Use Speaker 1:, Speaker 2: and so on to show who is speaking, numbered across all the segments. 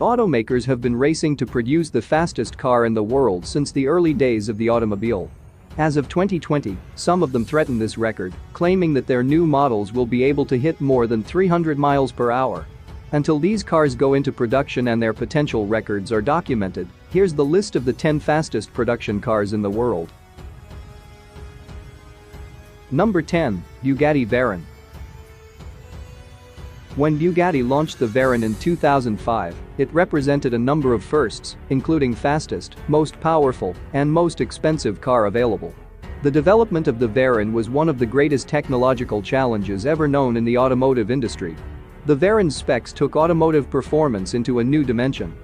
Speaker 1: Automakers have been racing to produce the fastest car in the world since the early days of the automobile. As of 2020, some of them threaten this record, claiming that their new models will be able to hit more than 300 miles per hour. Until these cars go into production and their potential records are documented, here's the list of the 10 fastest production cars in the world. Number 10. Bugatti Veyron. When Bugatti launched the Veyron in 2005, it represented a number of firsts, including fastest, most powerful, and most expensive car available. The development of the Veyron was one of the greatest technological challenges ever known in the automotive industry. The Veyron's specs took automotive performance into a new dimension.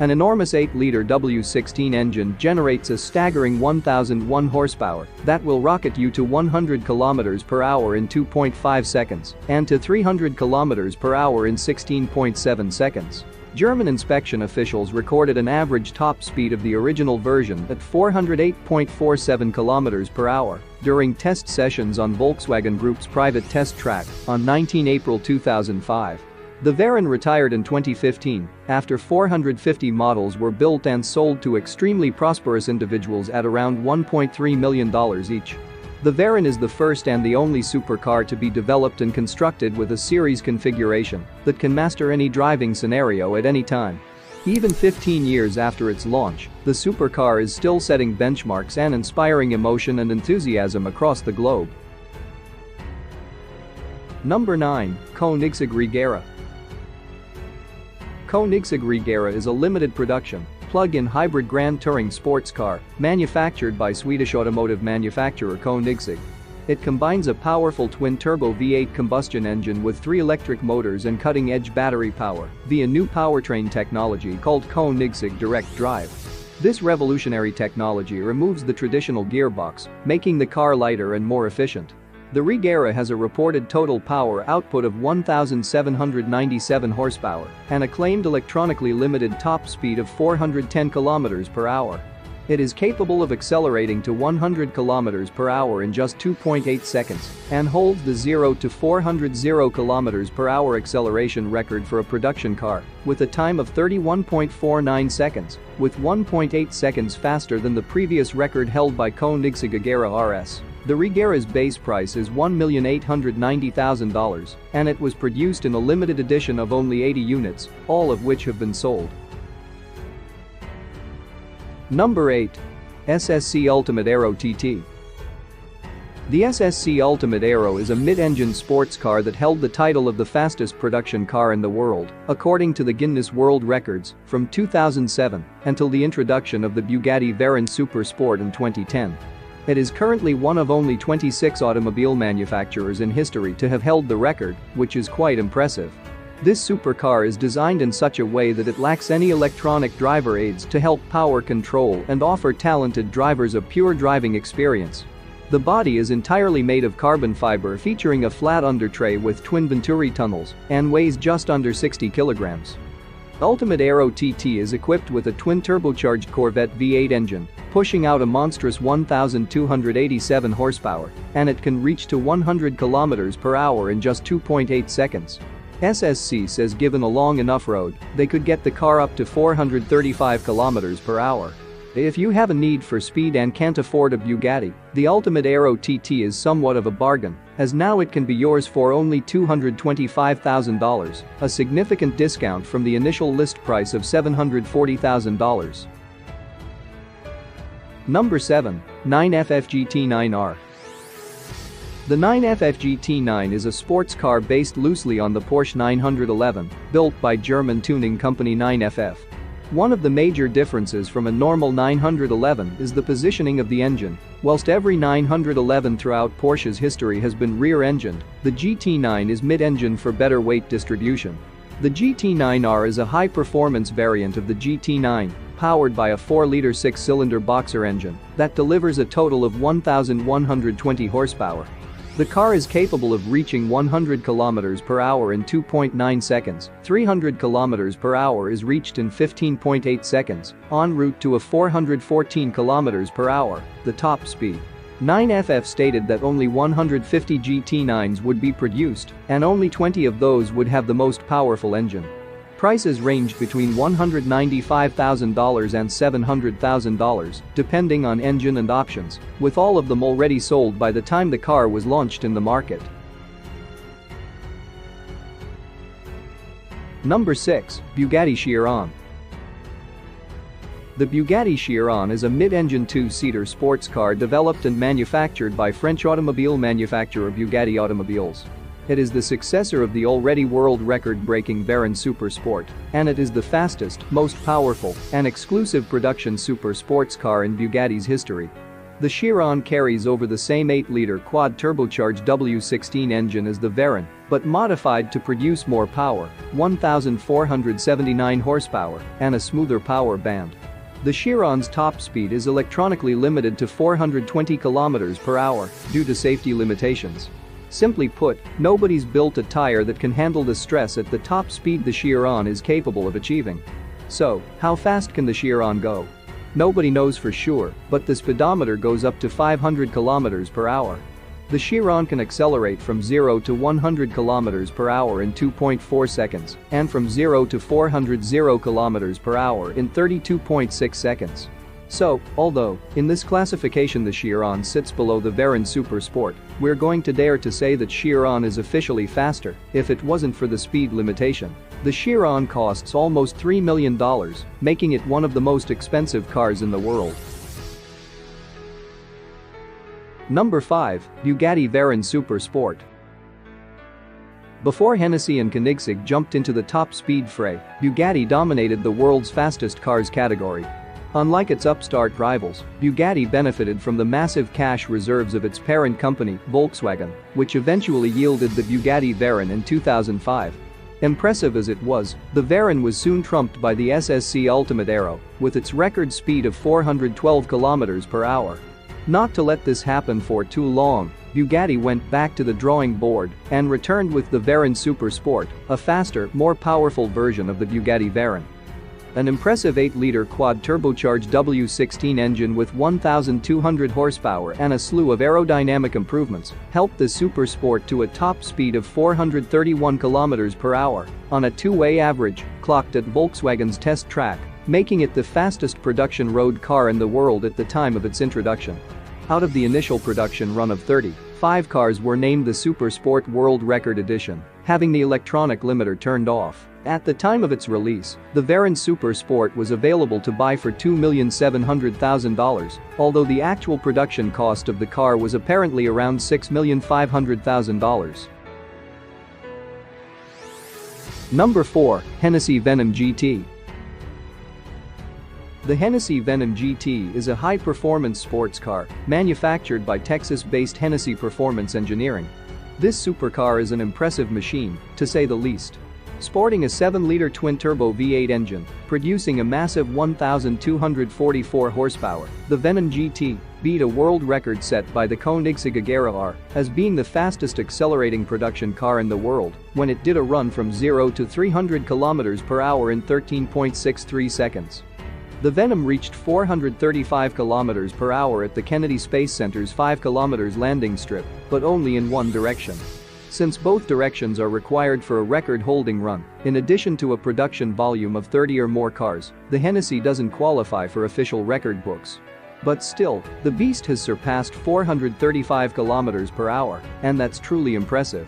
Speaker 1: An enormous 8-liter W16 engine generates a staggering 1,001 horsepower that will rocket you to 100 km per hour in 2.5 seconds and to 300 km per hour in 16.7 seconds. German inspection officials recorded an average top speed of the original version at 408.47 km per hour during test sessions on Volkswagen Group's private test track on 19 April 2005. The Veyron retired in 2015 after 450 models were built and sold to extremely prosperous individuals at around $1.3 million each. The Veyron is the first and the only supercar to be developed and constructed with a series configuration that can master any driving scenario at any time. Even 15 years after its launch, the supercar is still setting benchmarks and inspiring emotion and enthusiasm across the globe. Number 9. Koenigsegg Regera. Koenigsegg Regera is a limited production, plug-in hybrid Grand Touring sports car manufactured by Swedish automotive manufacturer Koenigsegg. It combines a powerful twin-turbo V8 combustion engine with 3 electric motors and cutting-edge battery power via new powertrain technology called Koenigsegg Direct Drive. This revolutionary technology removes the traditional gearbox, making the car lighter and more efficient. The Regera has a reported total power output of 1,797 horsepower and a claimed electronically limited top speed of 410 km per hour. It is capable of accelerating to 100 km per hour in just 2.8 seconds and holds the 0 to 400 km per hour acceleration record for a production car with a time of 31.49 seconds, with 1.8 seconds faster than the previous record held by Koenigsegg Agera RS. The Regera's base price is $1,890,000 and it was produced in a limited edition of only 80 units, all of which have been sold. Number 8. SSC Ultimate Aero TT. The SSC Ultimate Aero is a mid-engine sports car that held the title of the fastest production car in the world, according to the Guinness World Records, from 2007 until the introduction of the Bugatti Veyron Super Sport in 2010. It is currently one of only 26 automobile manufacturers in history to have held the record, which is quite impressive. This supercar is designed in such a way that it lacks any electronic driver aids to help power control and offer talented drivers a pure driving experience. The body is entirely made of carbon fiber featuring a flat undertray with twin Venturi tunnels and weighs just under 60 kilograms. Ultimate Aero TT is equipped with a twin-turbocharged Corvette V8 engine, pushing out a monstrous 1,287 horsepower, and it can reach to 100 km per hour in just 2.8 seconds. SSC says given a long enough road, they could get the car up to 435 km per hour. If you have a need for speed and can't afford a Bugatti, the Ultimate Aero TT is somewhat of a bargain, as now it can be yours for only $225,000, a significant discount from the initial list price of $740,000. Number 7. 9FF GT9R. The 9FF GT9 is a sports car based loosely on the Porsche 911, built by German tuning company 9FF. One of the major differences from a normal 911 is the positioning of the engine. Whilst every 911 throughout Porsche's history has been rear-engined, the GT9 is mid-engine for better weight distribution. The GT9R is a high-performance variant of the GT9, powered by a 4-liter 6-cylinder boxer engine that delivers a total of 1,120 horsepower. The car is capable of reaching 100 km per hour in 2.9 seconds, 300 km per hour is reached in 15.8 seconds, en route to a 414 km per hour, the top speed. 9FF stated that only 150 GT9s would be produced, and only 20 of those would have the most powerful engine. Prices ranged between $195,000 and $700,000, depending on engine and options, with all of them already sold by the time the car was launched in the market. Number 6. Bugatti Chiron. The Bugatti Chiron is a mid-engine two-seater sports car developed and manufactured by French automobile manufacturer Bugatti Automobiles. It is the successor of the already world record-breaking Veyron Super Sport, and it is the fastest, most powerful, and exclusive production super sports car in Bugatti's history. The Chiron carries over the same 8-liter quad-turbocharged W16 engine as the Veyron, but modified to produce more power, 1,479 horsepower, and a smoother power band. The Chiron's top speed is electronically limited to 420 km/h due to safety limitations. Simply put, nobody's built a tire that can handle the stress at the top speed the Chiron is capable of achieving. So, how fast can the Chiron go? Nobody knows for sure, but the speedometer goes up to 500 km/h. The Chiron can accelerate from 0 to 100 km/h in 2.4 seconds and from 0 to 400 km/h in 32.6 seconds. So, although, in this classification the Chiron sits below the Veyron Super Sport, we're going to dare to say that Chiron is officially faster if it wasn't for the speed limitation. The Chiron costs almost $3 million, making it one of the most expensive cars in the world. Number 5. Bugatti Veyron Super Sport. Before Hennessy and Koenigsegg jumped into the top speed fray, Bugatti dominated the world's fastest cars category. Unlike its upstart rivals, Bugatti benefited from the massive cash reserves of its parent company, Volkswagen, which eventually yielded the Bugatti Veyron in 2005. Impressive as it was, the Veyron was soon trumped by the SSC Ultimate Aero, with its record speed of 412 km/h. Not to let this happen for too long, Bugatti went back to the drawing board and returned with the Veyron Super Sport, a faster, more powerful version of the Bugatti Veyron. An impressive 8-liter quad-turbocharged W16 engine with 1,200 horsepower and a slew of aerodynamic improvements helped the Super Sport to a top speed of 431 km/h on a two-way average, clocked at Volkswagen's test track, making it the fastest production road car in the world at the time of its introduction. Out of the initial production run of 30, 5 cars were named the Super Sport World Record Edition, having the electronic limiter turned off. At the time of its release, the Veyron Super Sport was available to buy for $2,700,000, although the actual production cost of the car was apparently around $6,500,000. Number 4. Hennessy Venom GT. The Hennessy Venom GT is a high-performance sports car manufactured by Texas-based Hennessy Performance Engineering. This supercar is an impressive machine, to say the least. Sporting a 7-liter twin-turbo V8 engine, producing a massive 1,244 horsepower, the Venom GT beat a world record set by the Koenigsegg Agera R as being the fastest accelerating production car in the world when it did a run from 0 to 300 km/h in 13.63 seconds. The Venom reached 435 km/h at the Kennedy Space Center's 5 km landing strip, but only in one direction. Since both directions are required for a record-holding run, in addition to a production volume of 30 or more cars, the Hennessy doesn't qualify for official record books. But still, the beast has surpassed 435 km/h, and that's truly impressive.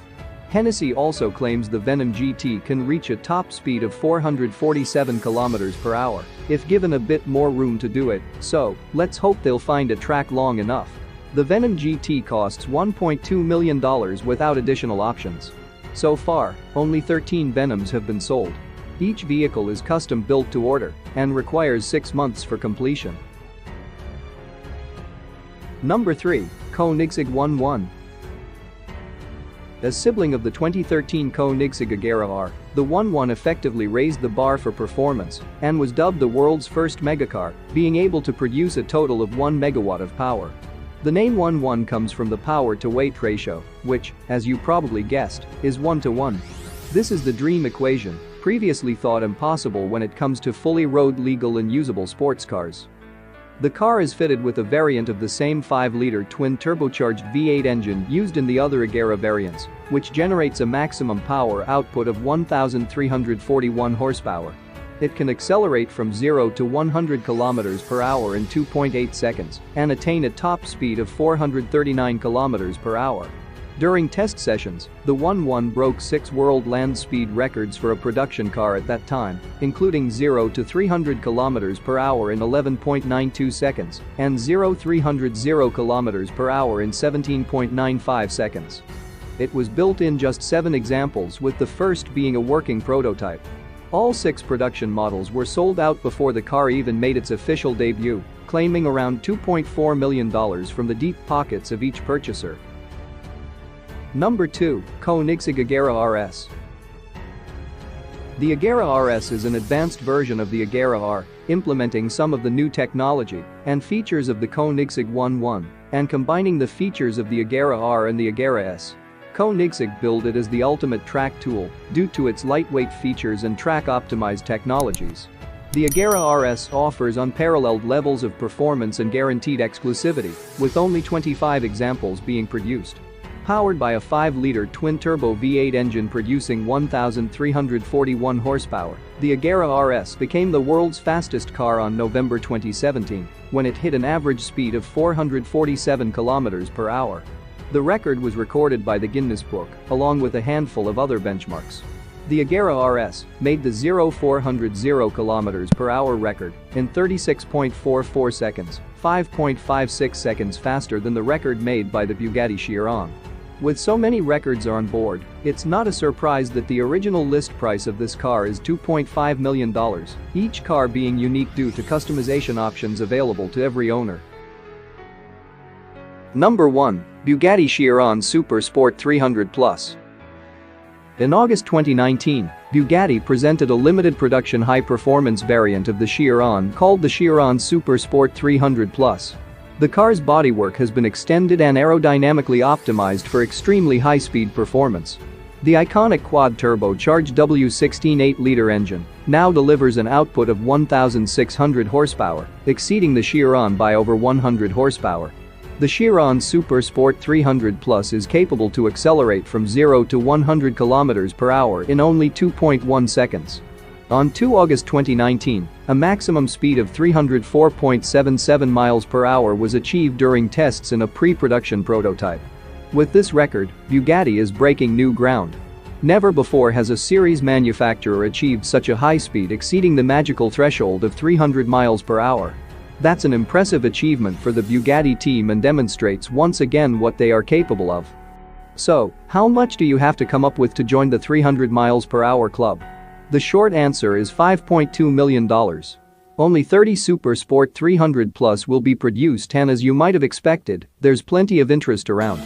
Speaker 1: Hennessy also claims the Venom GT can reach a top speed of 447 km/h if given a bit more room to do it, so let's hope they'll find a track long enough. The Venom GT costs $1.2 million without additional options. So far, only 13 Venoms have been sold. Each vehicle is custom built to order and requires 6 months for completion. Number 3. Koenigsegg 11. As sibling of the 2013 Koenigsegg Agera R, the 11 effectively raised the bar for performance and was dubbed the world's first megacar, being able to produce a total of 1 megawatt of power. The name 11 comes from the power-to-weight ratio, which, as you probably guessed, is 1:1. This is the dream equation, previously thought impossible when it comes to fully road-legal and usable sports cars. The car is fitted with a variant of the same 5-liter twin-turbocharged V8 engine used in the other Agera variants, which generates a maximum power output of 1,341 horsepower. It can accelerate from 0 to 100 km per hour in 2.8 seconds and attain a top speed of 439 km per hour. During test sessions, the 1.1 broke 6 world land speed records for a production car at that time, including 0 to 300 km per hour in 11.92 seconds and 0-300 km per hour in 17.95 seconds. It was built in just 7 examples, with the first being a working prototype. All 6 production models were sold out before the car even made its official debut, claiming around $2.4 million from the deep pockets of each purchaser. Number 2. Koenigsegg Agera RS. The Agera RS is an advanced version of the Agera R, implementing some of the new technology and features of the Koenigsegg 1.1 and combining the features of the Agera R and the Agera S. Koenigsegg billed it as the ultimate track tool due to its lightweight features and track-optimized technologies. The Agera RS offers unparalleled levels of performance and guaranteed exclusivity, with only 25 examples being produced. Powered by a 5-liter twin-turbo V8 engine producing 1,341 horsepower, the Agera RS became the world's fastest car on November 2017, when it hit an average speed of 447 km per hour. The record was recorded by the Guinness Book, along with a handful of other benchmarks. The Agera RS made the 0-400 km per hour record in 36.44 seconds, 5.56 seconds faster than the record made by the Bugatti Chiron. With so many records on board, it's not a surprise that the original list price of this car is $2.5 million, each car being unique due to customization options available to every owner. Number 1. Bugatti Chiron Super Sport 300 Plus. In August 2019, Bugatti presented a limited production high-performance variant of the Chiron called the Chiron Super Sport 300 Plus. The car's bodywork has been extended and aerodynamically optimized for extremely high-speed performance. The iconic quad-turbocharged W16 8-liter engine now delivers an output of 1,600 horsepower, exceeding the Chiron by over 100 horsepower. The Chiron Super Sport 300 Plus is capable to accelerate from 0 to 100 km per hour in only 2.1 seconds. On 2 August 2019, a maximum speed of 304.77 miles per hour was achieved during tests in a pre-production prototype. With this record, Bugatti is breaking new ground. Never before has a series manufacturer achieved such a high speed exceeding the magical threshold of 300 miles per hour. That's an impressive achievement for the Bugatti team and demonstrates once again what they are capable of. So, how much do you have to come up with to join the 300 miles per hour club? The short answer is $5.2 million. Only 30 Super Sport 300 Plus will be produced, and as you might have expected, there's plenty of interest around.